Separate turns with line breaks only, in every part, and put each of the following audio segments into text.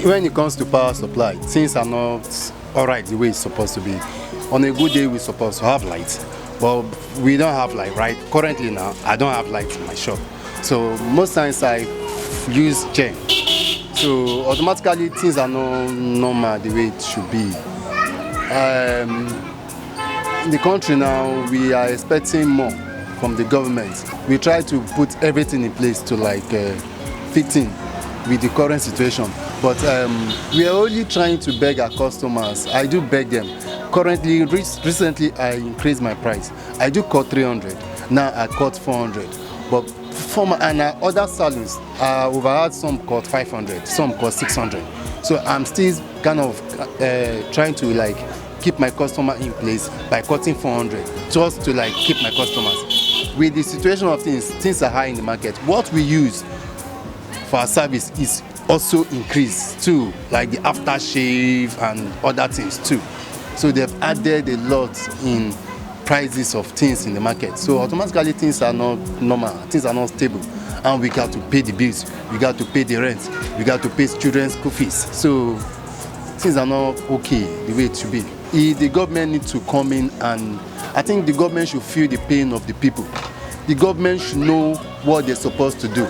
when it comes to power supply, things are not all right the way it's supposed to be. On a good day, we're supposed to have light, but we don't have light, right? Currently now, I don't have light in my shop. So most times I use gen. So automatically things are not normal the way it should be. In the country now, we are expecting more from the government. We try to put everything in place to fit in with the current situation. But we are only trying to beg our customers. I do beg them. Currently, recently I increased my price. I do cut 300. Now I cut 400. But from other salons, we've had some cut 500, some cut 600. So I'm still kind of trying to keep my customer in place by cutting 400, just to keep my customers. With the situation of things are high in the market. What we use for our service is also increased too, like the aftershave and other things too. So they've added a lot in prices of things in the market. So automatically things are not normal, things are not stable. And we got to pay the bills, we got to pay the rent, we got to pay children's school fees. So things are not okay the way it should be. The government needs to come in, and I think the government should feel the pain of the people. The government should know what they're supposed to do.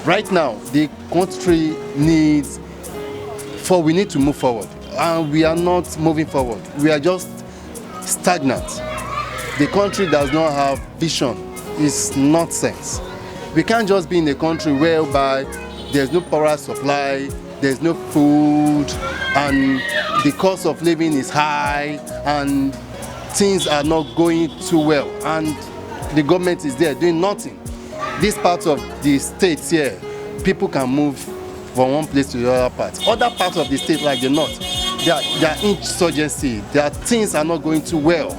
Right now, the country needs, we need to move forward. And we are not moving forward. We are just stagnant. The country does not have vision. It's nonsense. We can't just be in a country whereby there's no power supply, there's no food, and the cost of living is high, and things are not going too well, and the government is there doing nothing. This part of the states here, people can move from one place to the other part. Other parts of the state, like the north, they are insurgency. Their things are not going too well.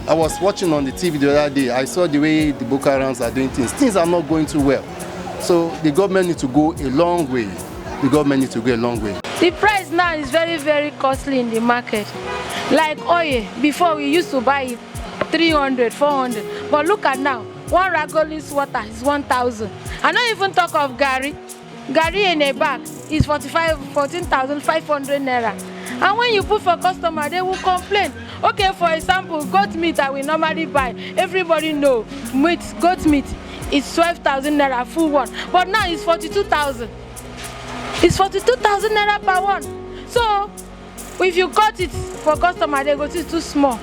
I was watching on the TV the other day. I saw the way the Boko Harams are doing things. Things are not going too well. So the government needs to go a long way. The government needs to go a long way.
The price now is very, very costly in the market. Like oil, before we used to buy it 300, 400. But look at now, one Ragolis water is 1,000. I don't even talk of Gary. Gary in a bag is 14,500 naira. And when you put for customer, they will complain. Okay, for example, goat meat that we normally buy. Everybody know goat meat is 12,000 naira full one. But now it's 42,000. It's 42,000 naira per one. So if you cut it for customer, they go to it's too small.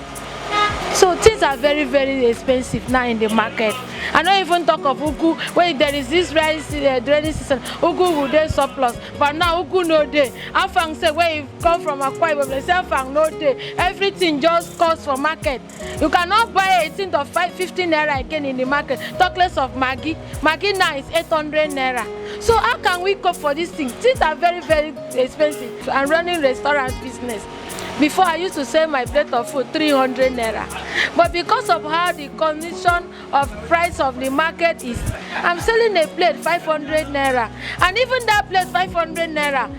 So things are very, very expensive now in the market. I don't even talk of ugu, where there is this rice draining season, ugu will dey surplus, but now ugu no day. Afang say where you come from Akwa Ibom, they say Afang no day. Everything just costs for market. You cannot buy a tin of 15 naira again in the market. Talk less of Maggi. Maggi now is 800 naira. So how can we cope for this thing? Things are very, very expensive. I'm running restaurant business. Before I used to sell my plate of food 300 naira. But because of how the condition of price of the market is, I'm selling a plate 500 naira. And even that plate 500 naira,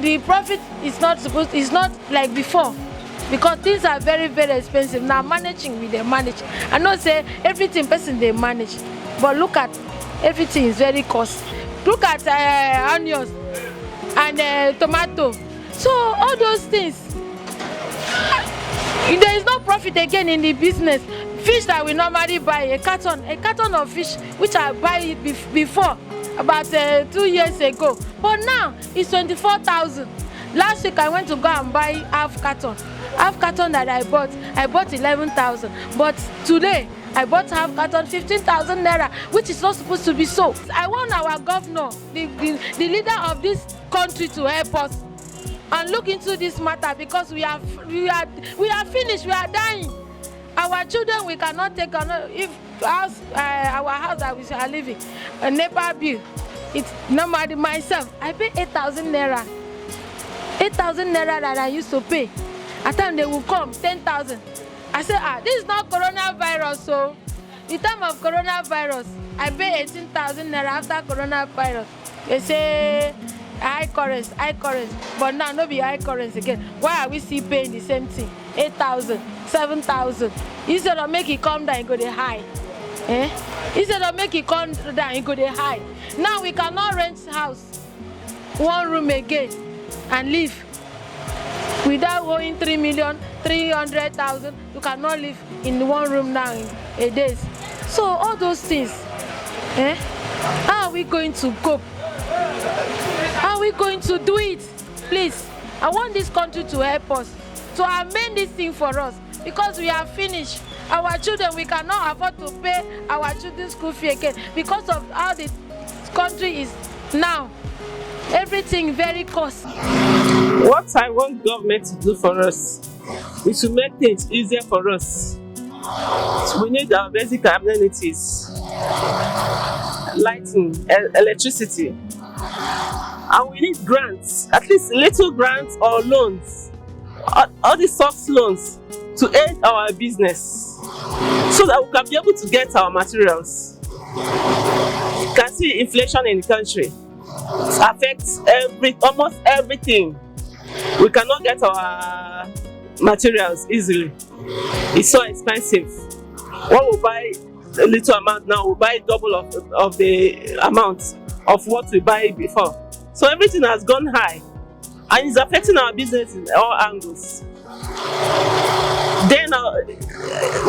the profit is not like before. Because things are very, very expensive. Now managing with they manage. I know say everything person they manage. But look at everything is very costly. Look at onions and tomato. So all those things. There is no profit again in the business. Fish that we normally buy, a carton of fish, which I buy before, about 2 years ago. But now, it's 24,000. Last week, I went to go and buy half carton. Half carton that I bought 11,000. But today, I bought half carton 15,000 naira, which is not supposed to be so. I want our governor, the leader of this country, to help us and look into this matter, because we are finished, we are dying. Our children, we cannot take on. If our house that we are living, a NEPA bill, it's normally myself, I pay 8,000 naira. 8,000 naira that I used to pay. At time they will come 10,000. I say, this is not coronavirus, so in time of coronavirus, I pay 18,000 naira after coronavirus. They say high currency, but now no be high currency again. Why are we still paying the same thing? 8,000, 7,000. Instead of make it come down, it go the high. Instead of make it come down, it go the high. Now we cannot rent house, one room again. and live. Without owing 3,300,000, you cannot live in one room now in a day. So all those things, how are we going to cope? How are we going to do it? Please, I want this country to help us, to amend this thing for us, because we are finished. Our children, we cannot afford to pay our children's school fee again because of how the country is now. Everything very costly.
What I want government to do for us is to make things easier for us. We need our basic amenities, lighting, electricity, and we need grants, at least little grants or loans, all the soft loans to aid our business so that we can be able to get our materials. You can see inflation in the country. It affects almost everything. We cannot get our materials easily. It's so expensive. What we buy a little amount now, we buy double of the amount of what we buy before. So everything has gone high, and it's affecting our business in all angles. Then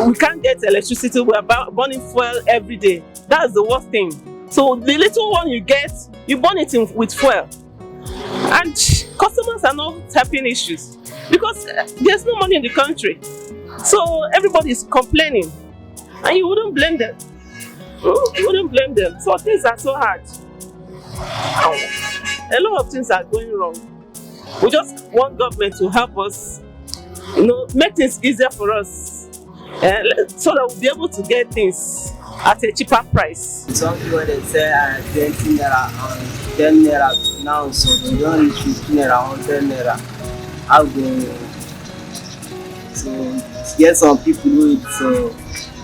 we can't get electricity. We are burning fuel every day. That's the worst thing. So the little one you get, you burn it with fuel, and customers are not having issues because there's no money in the country. So everybody is complaining, and you wouldn't blame them. You wouldn't blame them. So things are so hard. A lot of things are going wrong. We just want government to help us, make things easier for us, so that we'll be able to get things at a cheaper price.
Some people they say 20 naira and 10 naira now, so you don't reach 15 naira or 10 naira. How go? So get some people who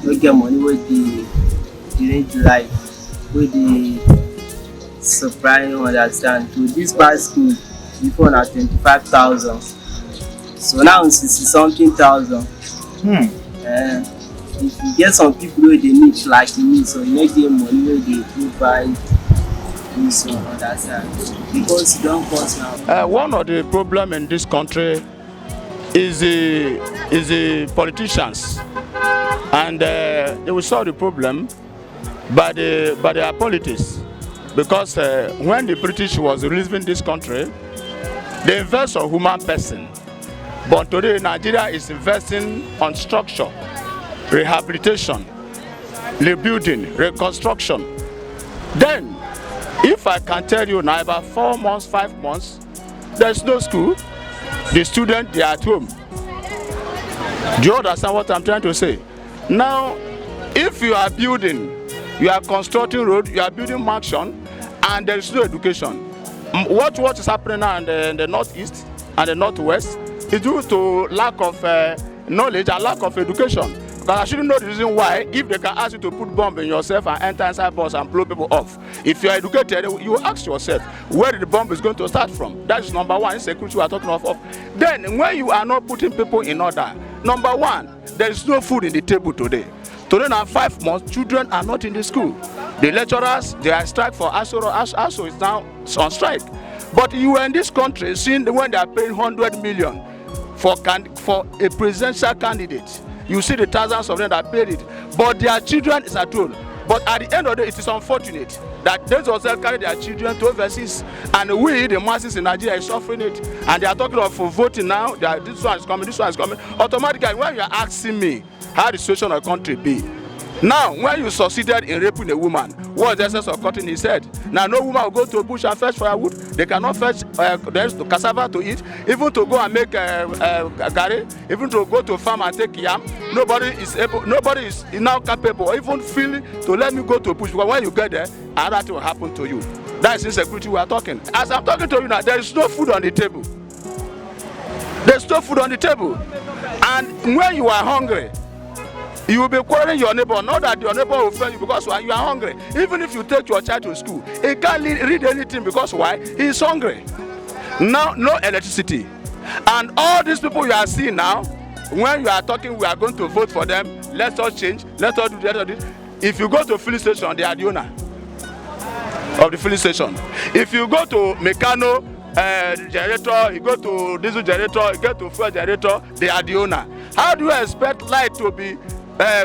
don't get money with the rent life, with the supply, no understand. So this past school before na 25,000. So now it's 60-something thousand. If you get some people where they need like me, so you make them money where they do buy this one understand. Because you don't cost now.
One of the problem in this country is the politicians, and they will solve the problem by their politics. Because when the British was releasing this country, they invest on human person. But today Nigeria is investing on structure, rehabilitation, rebuilding, reconstruction. Then, if I can tell you now, about 4 months, 5 months, there's no school. The students, they are at home. Do you understand what I'm trying to say? Now, if you are building, you are constructing road, you are building mansion, and there is no education. What is happening now in the northeast and the northwest is due to lack of knowledge and lack of education. Because I shouldn't know the reason why, if they can ask you to put bomb in yourself and enter inside bus and blow people off. If you are educated, you ask yourself where the bomb is going to start from. That is number one, insecurity we are talking of. Then, when you are not putting people in order, number one, there is no food in the table today. Today now 5 months, children are not in the school. The lecturers, they are strike for ASO. ASO is now on strike. But you were in this country seeing when they are paying 100 million for a presidential candidate. You see the thousands of them that paid it, but their children is at home. But at the end of the day, it is unfortunate that those also carry their children to overseas, and we, the masses in Nigeria, is suffering it. And they are talking of voting now. This one is coming, this one is coming. Automatically, when you are asking me how the situation of the country be, now when you succeeded in raping a woman, what was the essence of cutting his head? Now no woman will go to a bush and fetch firewood. They cannot fetch cassava to eat, even to go and make gari, even to go to farm and take yam. Nobody is now capable, even feeling to let me go to a bush, because when you get there, another thing will happen to you. That is insecurity we are talking. As I'm talking to you now, there is no food on the table. There's no food on the table. And when you are hungry, you will be quarreling your neighbor, not that your neighbor will fail you because why? You are hungry. Even if you take your child to school, he can't read anything because why? He is hungry. Now, no electricity. And all these people you are seeing now, when you are talking, we are going to vote for them, let us change, let us do this. If you go to filling station, they are the owner of the filling station. If you go to Meccano, generator, you go to diesel generator, you get to fuel generator, they are the owner. How do you expect light to be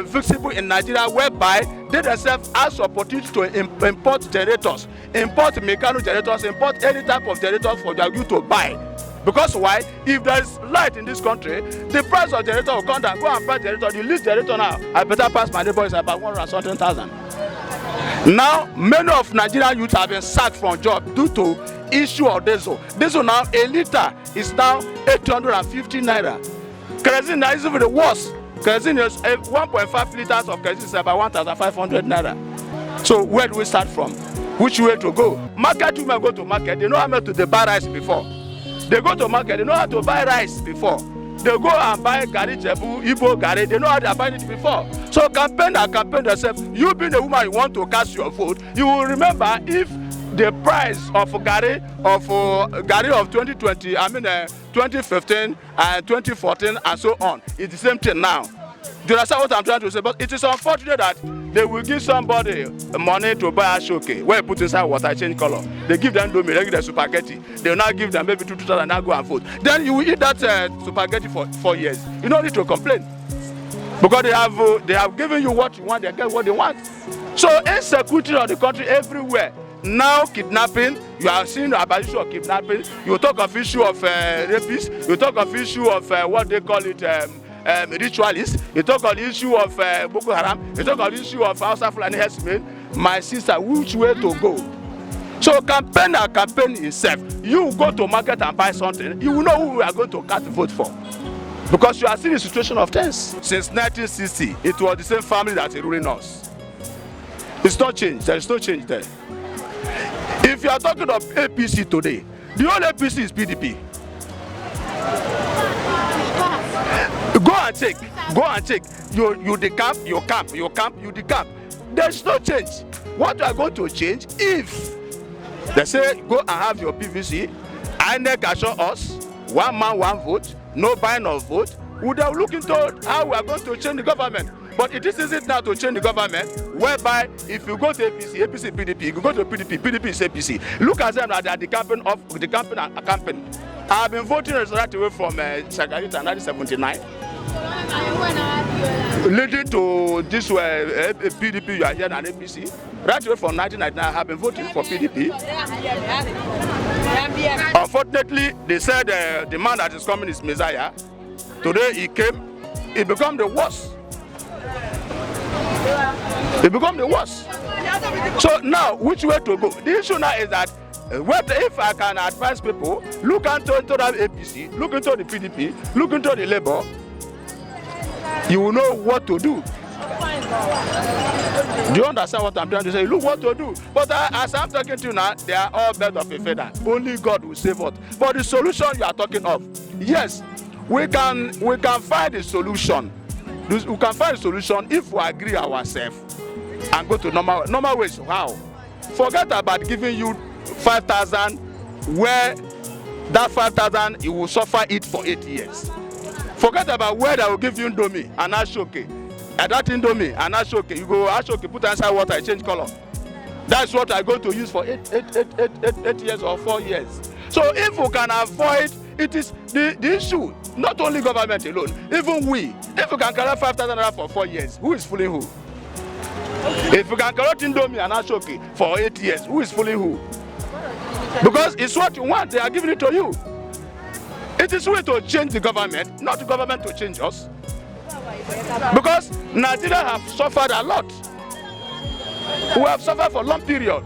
visible in Nigeria, whereby they themselves have opportunity to import generators, import mechanical generators, import any type of generators for you to buy? Because why? If there is light in this country, the price of generator will come down. Go and buy generator. The least generator now, I better pass my neighbor, is about 100,000. Now, many of Nigerian youth have been sacked from job due to issue of diesel. Diesel now, a liter is now 850 naira. Kerosene now is even the worst. Kerosene is 1.5 liters of kerosene is about 1,500 naira. So where do we start from? Which way to go? Market women go to market. They know how much to buy rice before. They go to market. They know how to buy rice before. They go and buy Gari Jebu, Igbo Gari. They know how they are buying it before. So campaign and campaign themselves. You being a woman, you want to cast your vote. You will remember if the price of Gari of 2020, 2015 and 2014 and so on, is the same thing now. Do you understand what I'm trying to say? But it is unfortunate that they will give somebody money to buy a showcase where you put inside water, change color. They give them domi, they give them spaghetti. They will now give them maybe 2,000 and now go and vote. Then you will eat that spaghetti for 4 years. You don't need to complain. Because they have given you what you want, they get what they want. So insecurity of the country everywhere. Now kidnapping, you are seeing about issue of kidnapping. You talk of issue of rapists. You talk of issue of what they call it ritualists. You talk of the issue of Boko Haram. You talk of the issue of Hausa Fulani herdsmen. My sister, which way to go? So campaign and campaign itself. You go to market and buy something. You will know who we are going to cast the vote for. Because you are seeing the situation of things. Since 1960, it was the same family that is ruling us. It's not changed. There is no change there. If you are talking of APC today, the only APC is PDP. Go and check. You decamp, you camp, you camp, you decamp. There's no change. What are going to change if they say go and have your PVC, INEC assure us 1 man 1 vote, no buying of vote? Would have looked into how we are going to change the government. But it is easy now to change the government, whereby if you go to APC, APC, PDP, you go to PDP, PDP is APC. Look at them at the campaign of the campaign and campaign. I have been voting right away from Sagarita in 1979, leading to this PDP you are here and APC. Right away from 1999, I have been voting for PDP. Unfortunately, they said the man that is coming is Messiah. Today he came, it became the worst. It become the worst. So now, which way to go? The issue now is that if I can advise people, look into that APC, look into the PDP, look into the Labour, you will know what to do. Do you understand what I'm trying to say? Look what to do. But as I'm talking to you now, they are all birds of a feather. Only God will save us. But the solution you are talking of, yes, we can find a solution. We can find a solution if we agree ourselves and go to normal ways. How? Forget about giving you 5,000, where that 5,000 you will suffer it for 8 years. Forget about where they will give you Indomie and Ashoke. And that Indomie and Ashoke, you go Ashoke, put inside water, change color. That's what I'm going to use for 8 years or 4 years. So if we can avoid, it is the issue. Not only government alone, even we. If we can collect 5,000 naira for 4 years, who is fooling who? If we can collect Indomie and Ashoke for 8 years, who is fooling who? Because it's what you want, they are giving it to you. It is way to change the government, not the government to change us. Because Nigeria have suffered a lot. We have suffered for a long period.